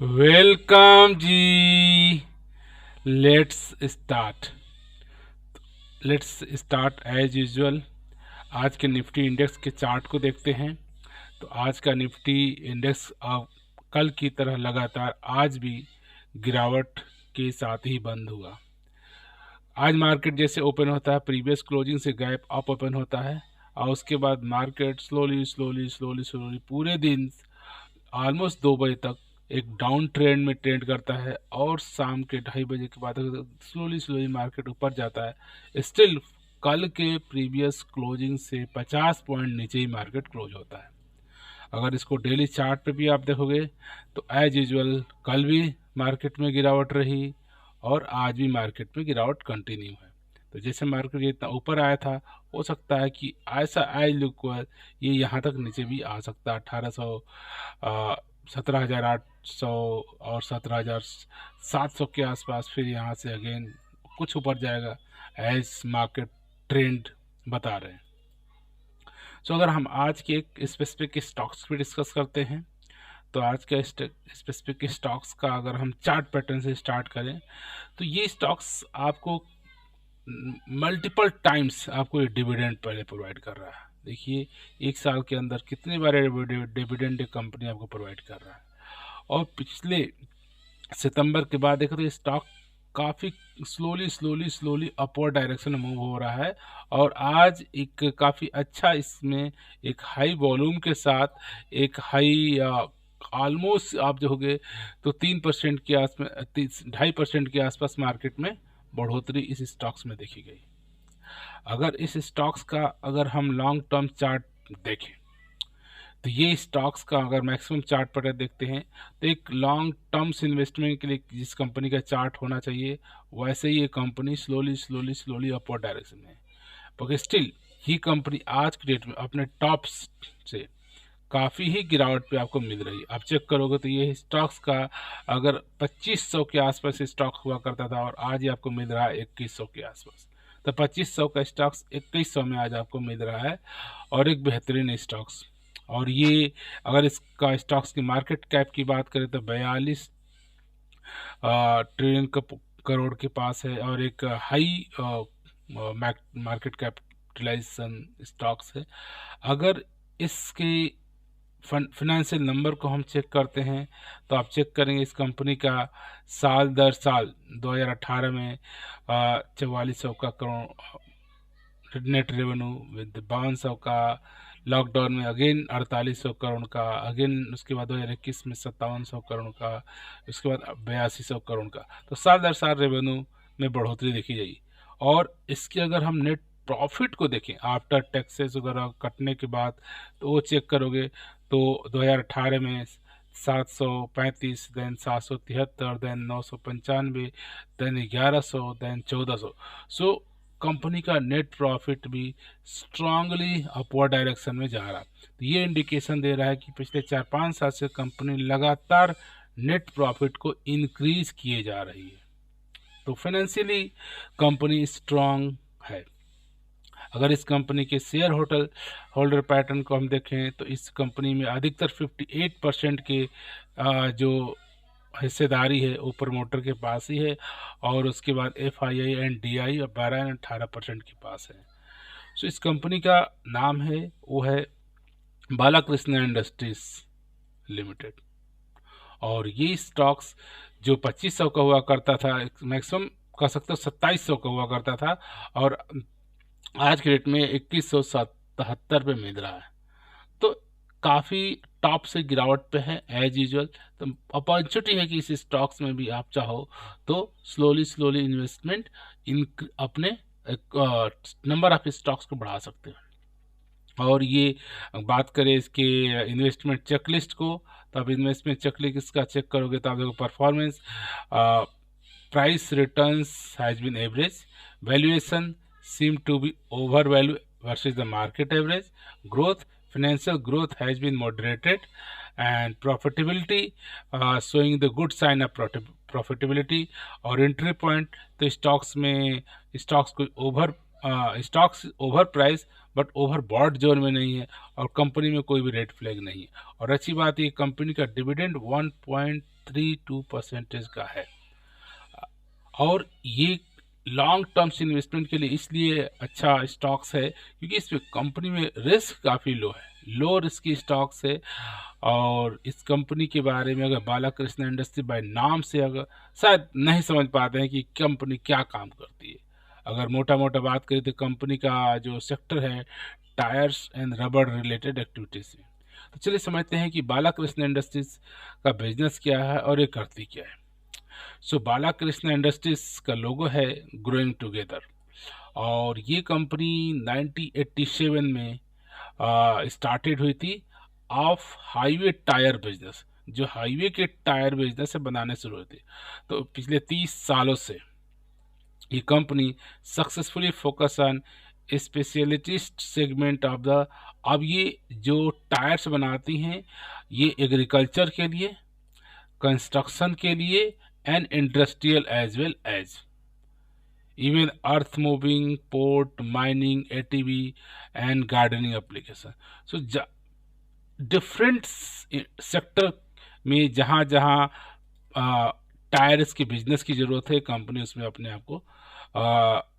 Welcome ji. Let's start let's start as usual. आज के Nifty index के चार्ट को देखते हैं। तो आज का निफ्टी इंडेक्स कल की तरह लगातार आज भी गिरावट के साथ ही बंद हुआ। आज मार्केट जैसे ओपन होता है प्रीवियस क्लोजिंग से गैप अप ओपन होता है और उसके बाद market slowly slowly slowly slowly पूरे दिन ऑलमोस्ट 2 बजे तक एक डाउन ट्रेंड में ट्रेंड करता है और शाम के 2:30 बजे के बाद स्लोली स्लोली मार्केट ऊपर जाता है। स्टिल कल के प्रीवियस क्लोजिंग से 50 पॉइंट नीचे ही मार्केट क्लोज होता है। अगर इसको डेली चार्ट पे भी आप देखोगे तो एज यूजुअल कल भी मार्केट में गिरावट रही और आज भी मार्केट में गिरावट कंटिन्यू है। तो जैसे मार्केट जितना ऊपर आया था हो सकता है कि ऐसा आई लुक ये यहाँ तक नीचे भी आ सकता है। 17,800 और 17,700 के आसपास फिर यहाँ से अगेन कुछ ऊपर जाएगा एज मार्केट ट्रेंड बता रहे हैं। सो अगर हम आज के एक स्पेसिफिक स्टॉक्स पे डिस्कस करते हैं तो आज का स्पेसिफिक स्टॉक्स का अगर हम चार्ट पैटर्न से स्टार्ट करें तो ये स्टॉक्स आपको मल्टीपल टाइम्स आपको ये डिविडेंड पहले प्रोवाइड कर रहा है। देखिए एक साल के अंदर कितने बार डिविडेंड कंपनी आपको प्रोवाइड कर रहा है और पिछले सितंबर के बाद देखो तो ये स्टॉक काफ़ी slowly slowly slowly upward direction में मूव हो रहा है और आज एक काफ़ी अच्छा इसमें एक हाई वॉल्यूम के साथ एक हाई ऑलमोस्ट आप जो होगे तो 3% के आसपास 2.5% के आसपास मार्केट में बढ़ोतरी इस स्टॉक्स में देखी गई। अगर इस स्टॉक्स का अगर हम लॉन्ग टर्म चार्ट देखें तो ये स्टॉक्स का अगर मैक्सिमम चार्ट पर देखते हैं तो एक लॉन्ग टर्म्स इन्वेस्टमेंट के लिए जिस कंपनी का चार्ट होना चाहिए वैसे ही ये company slowly slowly slowly upward direction में है। पर स्टिल ये कंपनी आज के डेट में अपने टॉप से काफ़ी ही गिरावट पे आपको मिल रही है। आप चेक करोगे तो ये स्टॉक्स का अगर 2500 के आसपास स्टॉक हुआ करता था और आज ये आपको मिल रहा है 2100 के आसपास। तो 2500 का स्टॉक्स 2100 में आज आपको मिल रहा है और एक बेहतरीन स्टॉक्स। और ये अगर इसका स्टॉक्स की मार्केट कैप की बात करें तो 42 ट्रिलियन करोड़ के पास है और एक हाई मार्केट कैपिटलाइजेशन स्टॉक्स है। अगर इसके फाइनेंशियल नंबर को हम चेक करते हैं तो आप चेक करेंगे इस कंपनी का साल दर साल 2018 में 4400 का करोड़ नेट रेवेन्यू विद 5200 का, लॉकडाउन में अगेन 4800 करोड़ का, अगेन उसके बाद 2021 में 5700 करोड़ का, उसके बाद 8200 करोड़ का। तो साल दर साल रेवेन्यू में बढ़ोतरी देखी जाएगी। और इसकी अगर हम नेट प्रॉफिट को देखें आफ्टर टैक्सेस वगैरह कटने के बाद तो वो चेक करोगे तो 2018 में 735, then 773, then 995, then 1100, then 1400। So company का नेट प्रॉफिट भी स्ट्रांगली अपवर्ड डायरेक्शन में जा रहा है। तो ये इंडिकेशन दे रहा है कि पिछले 4-5 साल से कंपनी लगातार नेट प्रॉफिट को इंक्रीज किए जा रही है। तो फाइनेंशियली कंपनी स्ट्रांग है। अगर इस कंपनी के शेयर होल्डर पैटर्न को हम देखें तो इस कंपनी में अधिकतर 58% के जो हिस्सेदारी है वो प्रमोटर के पास ही है और उसके बाद FII एंड DI और 12 एंड 18% के पास है। सो इस कंपनी का नाम है वो है बालाकृष्ण इंडस्ट्रीज लिमिटेड और ये स्टॉक्स जो 2500 का हुआ करता था मैक्सिमम कह सकते हो 2700 का हुआ करता था और आज के डेट में 2177 पे मिल रहा है। तो काफ़ी टॉप से गिरावट पे है एज यूजुअल। तो अपॉर्चुनिटी है कि इस स्टॉक्स में भी आप चाहो तो स्लोली स्लोली इन्वेस्टमेंट इन अपने नंबर ऑफ स्टॉक्स को बढ़ा सकते हैं। और ये बात करें इसके इन्वेस्टमेंट चेकलिस्ट को तो आप इन्वेस्टमेंट चेकलिस्ट का चेक करोगे तो आप देखो performance, price returns has been average, valuation seem to be overvalued versus the market average, growth, financial growth has been moderated and profitability showing the good sign of profitability और entry point तो stocks को over stocks over price but overbought zone में नहीं है, और company में कोई भी रेड फ्लैग नहीं है। और अच्छी बात ये कंपनी का डिविडेंड 1.32% का है, और ये लॉन्ग टर्म्स इन्वेस्टमेंट के लिए इसलिए अच्छा स्टॉक्स है क्योंकि इसमें कंपनी में रिस्क काफ़ी लो है, लो रिस्क की स्टॉक्स है। और इस कंपनी के बारे में अगर बालाकृष्ण इंडस्ट्री बाय नाम से अगर शायद नहीं समझ पाते हैं कि कंपनी क्या काम करती है। अगर मोटा मोटा बात करें तो कंपनी का जो सेक्टर है tyres and rubber related activities में। तो चलिए समझते हैं कि बालाकृष्ण इंडस्ट्रीज का बिजनेस क्या है और ये करती क्या है। सो बालाकृष्ण इंडस्ट्रीज का लोगो है ग्रोइंग टुगेदर, और ये कंपनी 1987 में स्टार्टेड हुई थी ऑफ हाईवे टायर बिजनेस, जो हाईवे के टायर बिजनेस से बनाने शुरू हुए थे। तो पिछले 30 सालों से ये company successfully focus on specialist segment of the, अब ये जो टायर्स बनाती हैं ये एग्रीकल्चर के लिए, कंस्ट्रक्शन के लिए and industrial as well as even earth moving, port, mining, ATV and gardening application. So different sector में जहाँ जहाँ टायर्स के बिजनेस की ज़रूरत है कंपनी उसमें अपने आप को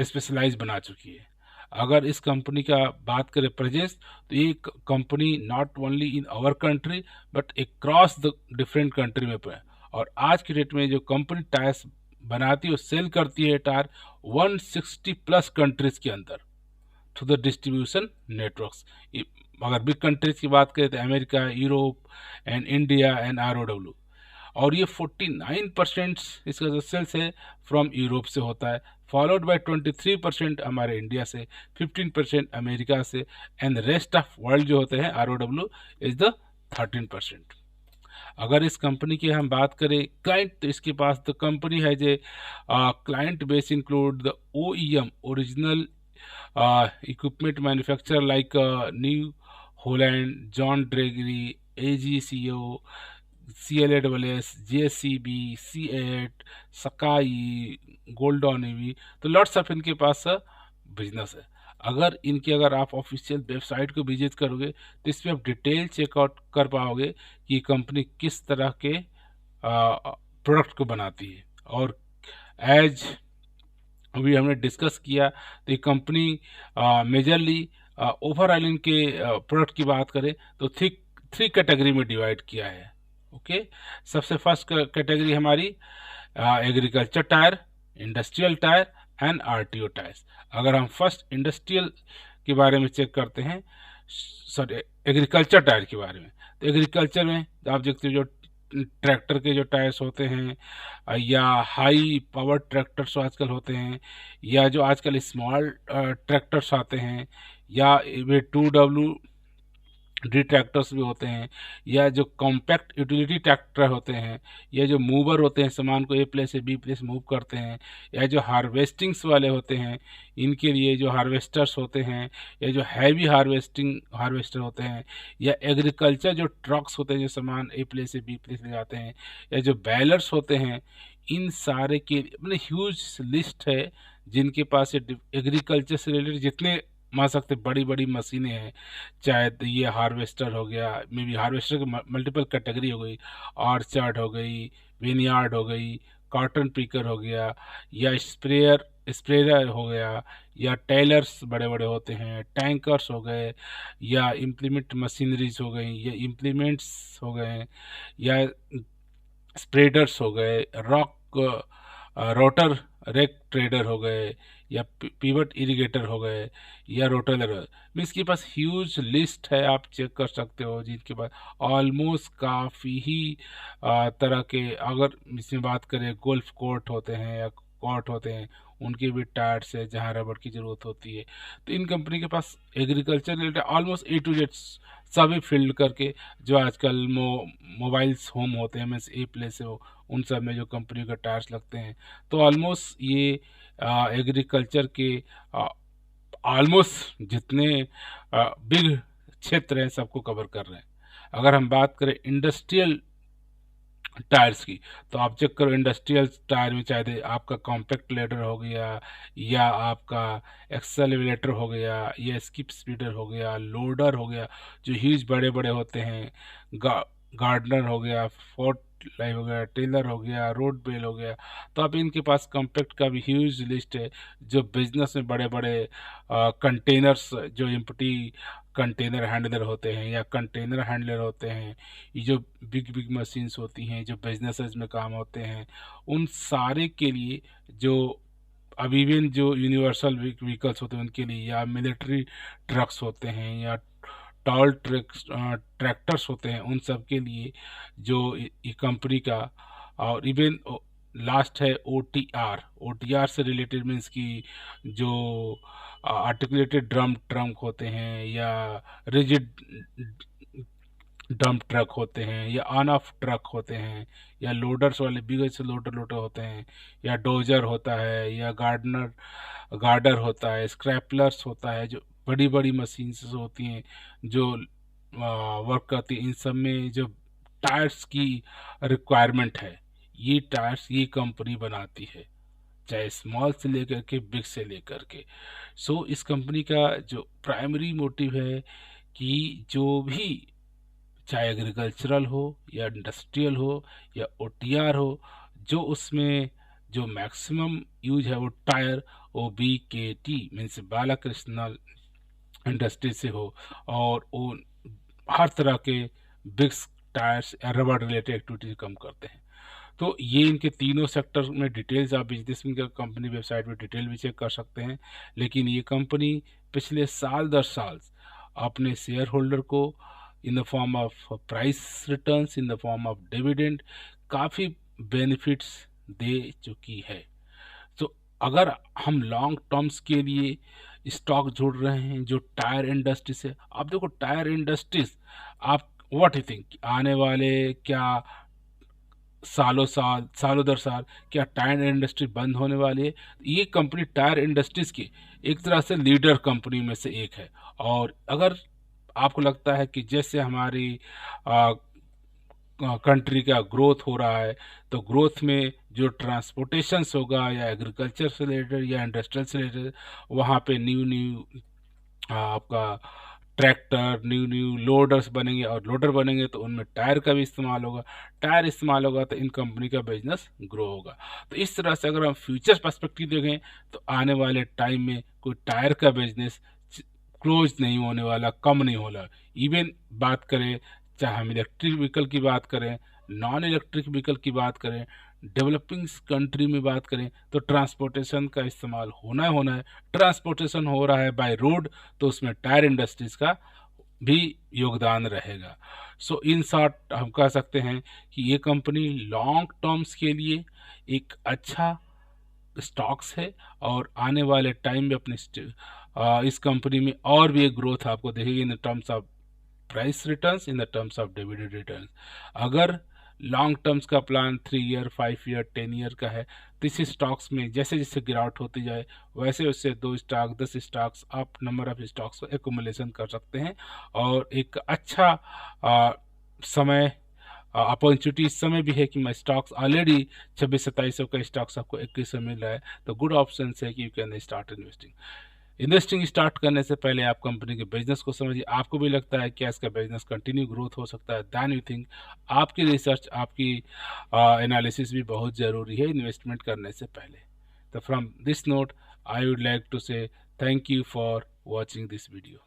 स्पेशलाइज बना चुकी है। अगर इस कंपनी का बात करें प्रेजेंस, तो ये company not only in our country but across the different country में है। और आज की डेट में जो कंपनी टायर्स बनाती है और सेल करती है टायर 160 प्लस कंट्रीज के अंदर थ्रू द डिस्ट्रीब्यूशन नेटवर्क्स। अगर बिग कंट्रीज की बात करें तो America, Europe and India and ROW, और ये 49% इसका जो सेल्स है फ्रॉम यूरोप से होता है, फॉलोड बाय 23% हमारे इंडिया से, 15% अमेरिका से, एंड रेस्ट ऑफ वर्ल्ड जो होते हैं ROW इज द 13%। अगर इस कंपनी की हम बात करें क्लाइंट, तो इसके पास द कंपनी है जो client base include the OEM original equipment manufacturer like New Holland, John ड्रेगरी, AGCO, CLASS, JCB, C8, Sakai, golden EV, तो लॉट्स ऑफ इनके पास बिजनेस है। अगर इनकी अगर आप ऑफिशियल वेबसाइट को विजिट करोगे तो इसमें आप डिटेल चेकआउट कर पाओगे कि कंपनी किस तरह के प्रोडक्ट को बनाती है। और एज अभी हमने डिस्कस किया तो ये कंपनी मेजरली ओवरऑल इनके प्रोडक्ट की बात करें तो थ्री कैटेगरी में डिवाइड किया है। ओके, सबसे फर्स्ट कैटेगरी हमारी agriculture tyre, industrial tyre and RTO tyres. अगर हम फर्स्ट इंडस्ट्रियल के बारे में चेक करते हैं, सॉरी एग्रीकल्चर टायर के बारे में, तो एग्रीकल्चर में आप देखते हो जो ट्रैक्टर के जो टायर्स होते हैं, या हाई पावर ट्रैक्टर्स आजकल होते हैं, या जो आजकल स्मॉल ट्रैक्टर्स आते हैं, या वे 2WD ट्रैक्टर्स भी होते हैं, या जो कॉम्पैक्ट यूटिलिटी ट्रैक्टर होते हैं, या जो मूवर होते हैं सामान को A प्लेस से B प्लेस मूव करते हैं, या जो हार्वेस्टिंग्स वाले होते हैं इनके लिए जो हार्वेस्टर्स होते हैं, या जो हैवी हार्वेस्टर होते हैं, या एग्रीकल्चर जो ट्रक्स होते हैं जो सामान A प्लेस से B प्लेस ले जाते हैं, या जो बैलर्स होते हैं, इन सारे के अपने ह्यूज लिस्ट है जिनके पास एग्रीकल्चर से रिलेटेड जितने मान सकते बड़ी बड़ी मशीनें हैं, चाहे तो ये हार्वेस्टर हो गया, मे बी हार्वेस्टर की मल्टीपल कैटेगरी हो गई, ऑर्चर्ड हो गई, विनयार्ड हो गई, कॉटन पिकर हो गया, या स्प्रेयर हो गया, या टेलर्स बड़े बड़े होते हैं, टैंकर्स हो गए, या इम्प्लीमेंट मशीनरीज हो गई, या इम्प्लीमेंट्स हो गए, या स्प्रेडर्स हो गए, रोटर रेक ट्रेडर हो गए, या पिवट इरिगेटर हो गए, या रोटर मीन्स के पास ह्यूज लिस्ट है, आप चेक कर सकते हो जिनके पास ऑलमोस्ट काफ़ी ही तरह के, अगर इसमें बात करें गोल्फ कोर्ट होते हैं या कोर्ट होते हैं उनके भी टायर्स है जहाँ रबड़ की ज़रूरत होती है। तो इन कंपनी के पास agriculture related almost A to Z सभी फील्ड करके, जो आजकल मोबाइल्स होम होते हैं मीन्स A प्लेस हो उन सब में जो कंपनी के टायर्स लगते हैं, तो ऑलमोस्ट ये एग्रीकल्चर के ऑलमोस्ट जितने बिग क्षेत्र हैं सबको कवर कर रहे हैं। अगर हम बात करें इंडस्ट्रियल टायर्स की। तो आप चेक करो इंडस्ट्रियल टायर में, चाहे आपका कॉम्पैक्ट लेडर हो गया, या आपका एक्सेलरेटर हो गया, या स्किप स्पीडर हो गया, लोडर हो गया, जो ह्यूज बड़े बड़े होते हैं, गा, गार्डनर हो गया, फोर्ट लाइव हो गया, टेलर हो गया, रोड बेल हो गया। तो अब इनके पास कॉम्पैक्ट का भी ह्यूज लिस्ट है, जो बिजनेस में बड़े बड़े कंटेनर्स, जो एम्प्टी कंटेनर हैंडलर होते हैं या कंटेनर हैंडलर होते हैं, ये जो बिग बिग मशीन्स होती हैं जो बिजनेसेस में काम होते हैं, उन सारे के लिए, जो अब इवन जो यूनिवर्सल व्हीकल्स होते हैं उनके लिए, या मिलिट्री ट्रक्स होते हैं, या टॉल ट्रैक्टर्स होते हैं, उन सब के लिए जो ये कंपनी का, और इवन लास्ट है ओ टी आर से रिलेटेड, मीन्स की जो आर्टिकुलेटेड ड्रम ट्रंक होते हैं, या रिजिड डंप ट्रक होते हैं, या ऑन ऑफ ट्रक होते हैं, या लोडर्स वाले बिगर से लोडर होते हैं, या डोजर होता है, या गार्डर होता है, स्क्रैपलर्स होता है, जो बड़ी बड़ी मशीन्स होती हैं जो वर्क करती हैं। इन सब में जो टायर्स की रिक्वायरमेंट है, ये टायर्स ये कंपनी बनाती है, चाहे स्मॉल से लेकर के बिग से लेकर के। सो इस कंपनी का जो प्राइमरी मोटिव है कि जो भी, चाहे एग्रीकल्चरल हो या इंडस्ट्रियल हो या ओटीआर हो, जो उसमें जो मैक्सिमम यूज है वो टायर, ओ बी के टी मीन्स बालाकृष्ण इंडस्ट्री से हो, और वो हर तरह के बिग्स टायर्स या रबर रिलेटेड एक्टिविटीज कम करते हैं। तो ये इनके तीनों सेक्टर में डिटेल्स आप बिजनेस में कंपनी वेबसाइट में डिटेल भी चेक कर सकते हैं। लेकिन ये कंपनी पिछले साल दर साल अपने शेयर होल्डर को in the form of price returns, in the form of dividend, काफ़ी बेनिफिट्स दे चुकी है। तो अगर हम लॉन्ग टर्म्स के लिए स्टॉक जोड़ रहे हैं जो टायर इंडस्ट्री से, आप देखो टायर इंडस्ट्रीज, आप व्हाट यू थिंक आने वाले क्या सालों दर साल क्या टायर इंडस्ट्री बंद होने वाली है? ये कंपनी टायर इंडस्ट्रीज की एक तरह से लीडर कंपनी में से एक है। और अगर आपको लगता है कि जैसे हमारी कंट्री का ग्रोथ हो रहा है, तो ग्रोथ में जो ट्रांसपोर्टेशंस होगा, या एग्रीकल्चर से रिलेटेड या इंडस्ट्रियल से रिलेटेड, वहाँ पे न्यू न्यू आपका ट्रैक्टर, न्यू न्यू लोडर्स बनेंगे, और लोडर बनेंगे तो उनमें टायर का भी इस्तेमाल होगा, टायर इस्तेमाल होगा तो इन कंपनी का बिजनेस ग्रो होगा। तो इस तरह से अगर हम फ्यूचर पर्सपेक्टिव देखें, तो आने वाले टाइम में कोई टायर का बिजनेस क्लोज नहीं होने वाला, कम नहीं होगा। इवन बात करें, चाहे हम इलेक्ट्रिक व्हीकल की बात करें, नॉन इलेक्ट्रिक व्हीकल की बात करें, डेवलपिंग कंट्री में बात करें, तो ट्रांसपोर्टेशन का इस्तेमाल होना है। ट्रांसपोर्टेशन हो रहा है बाय रोड, तो उसमें टायर इंडस्ट्रीज का भी योगदान रहेगा। सो इन शॉर्ट हम कह सकते हैं कि ये कंपनी लॉन्ग टर्म्स के लिए एक अच्छा स्टॉक्स है, और आने वाले टाइम में इस कंपनी में और भी एक ग्रोथ आपको देखेगी in terms of price returns, in the terms of dividend returns. अगर लॉन्ग टर्म्स का प्लान 3 ईयर, 5 ईयर, 10 ईयर का है, तो इस स्टॉक्स में जैसे जैसे गिरावट होती जाए, वैसे वैसे 2 स्टॉक, 10 स्टॉक्स, आप नंबर ऑफ स्टॉक्स को एक्यूमुलेशन कर सकते हैं। और एक अच्छा समय, अपॉर्चुनिटी इस समय भी है कि मैं स्टॉक्स ऑलरेडी 26-27 का स्टॉक्स आपको 21 में मिल रहा है, तो गुड ऑप्शन है कि you can start investing. Investing start करने से पहले आप कंपनी के बिजनेस को समझिए। आपको भी लगता है कि इसका बिजनेस कंटिन्यू ग्रोथ हो सकता है, दैन यू थिंक आपकी रिसर्च, आपकी एनालिसिस भी बहुत ज़रूरी है इन्वेस्टमेंट करने से पहले। तो from this note I would like to say thank you for watching this video.